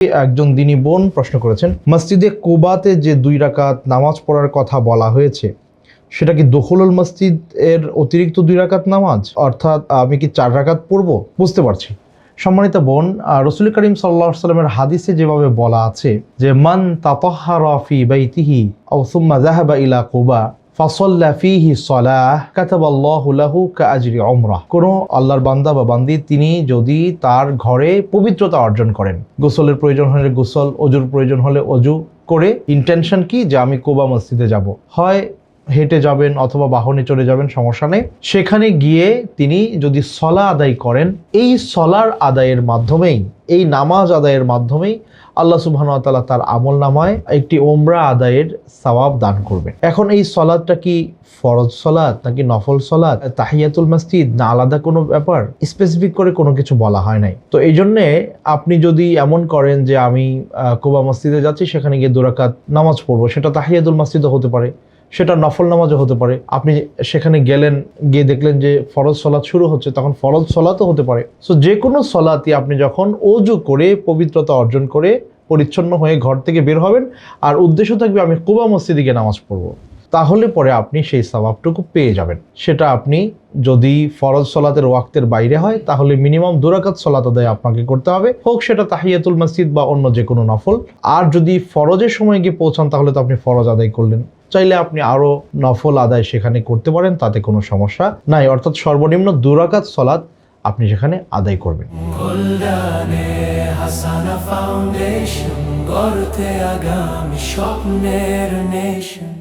একজন দিনী বোন প্রশ্ন করেছেন, মসজিদে কুবাতে যে 2 রাকাত নামাজ পড়ার কথা বলা হয়েছে সেটা কি দখুলুল মসজিদ এর অতিরিক্ত 2 রাকাত নামাজ, অর্থাৎ আমি কি 4 রাকাত পড়বো? বুঝতে পারছি। সম্মানিত বোন, রাসূল করিম সাল্লাল্লাহু আলাইহি ওয়াসাল্লামের হাদিসে যেভাবে বলা আছে যে মান তাতাহহারা ফি বাইতিহি আও সুম্মা যাহাবা ইলা কুবা ফাসাল্লা ফিহি সালাহ কাতাবাল্লাহু লাহু কাআজরি উমরাহ। কোন আল্লাহর বান্দা বা বান্দি তিনি যদি তার ঘরে পবিত্রতা অর্জন করেন, গোসলের প্রয়োজন হলে গোসল, ওযুর প্রয়োজন হলে ওযু করে, ইন্টেনশন কি যে আমি কুবা মসজিদে যাব, হয় হেঁটে যাবেন অথবা বাহনে চড়ে যাবেন, সমস্যা নেই। সেখানে গিয়ে তিনি যদি সলা আদায় করেন, এই সলার আদায়ের মাধ্যমেই, এই নামাজ আদায়ের মাধ্যমেই আল্লাহ সুবহানাহু ওয়া তাআলা তার আমল নামায় একটি উমরা আদায়ের সওয়াব দান করবেন। এখন এই সলাতটা কি ফরজ সলাত নাকি নফল সলাত, তাহিয়াতুল মসজিদ না আলাদা কোনো ব্যাপার, স্পেসিফিক করে কোনো কিছু বলা হয় নাই। তো এই জন্যে আপনি যদি এমন করেন যে আমি কুবা মসজিদে যাচ্ছি, সেখানে গিয়ে 2 রাকাত নামাজ পড়বো, সেটা তাহিয়াতুল মসজিদও হতে পারে, সেটা নফল নামাজও হতে পারে। আপনি সেখানে গেলেন, গিয়ে দেখলেন যে ফরজ সলাত শুরু হচ্ছে, তখন ফরজ সলাতও হতে পারে। সো যে কোনো সলাতই আপনি যখন ওযু করে পবিত্রতা অর্জন করে পরিচ্ছন্ন হয়ে ঘর থেকে বের হবেন আর উদ্দেশ্য থাকবে আমি কুবা মসজিদে গিয়ে নামাজ পড়বো, তাহলে পরে আপনি সেই সওয়াবটুকু পেয়ে যাবেন। সেটা আপনি যদি ফরজ সলাতের ওয়াক্তের বাইরে হয় তাহলে মিনিমাম 2 রাকাত সলাত আদায় আপনাকে করতে হবে, হোক সেটা তাহিয়াতুল মসজিদ বা অন্য যে কোনো নফল। আর যদি ফরজের সময় গিয়ে পৌঁছান তাহলে তো আপনি ফরজ আদায় করলেন, চাইলে আপনি আরো নফল আদায় সেখানে করতে পারেন, তাতে কোনো সমস্যা নাই। অর্থাৎ সর্বনিম্ন 2 রাকাত সলাত আপনি সেখানে আদায় করবেন। গড়তে আগামী স্বপ্নের নেশন।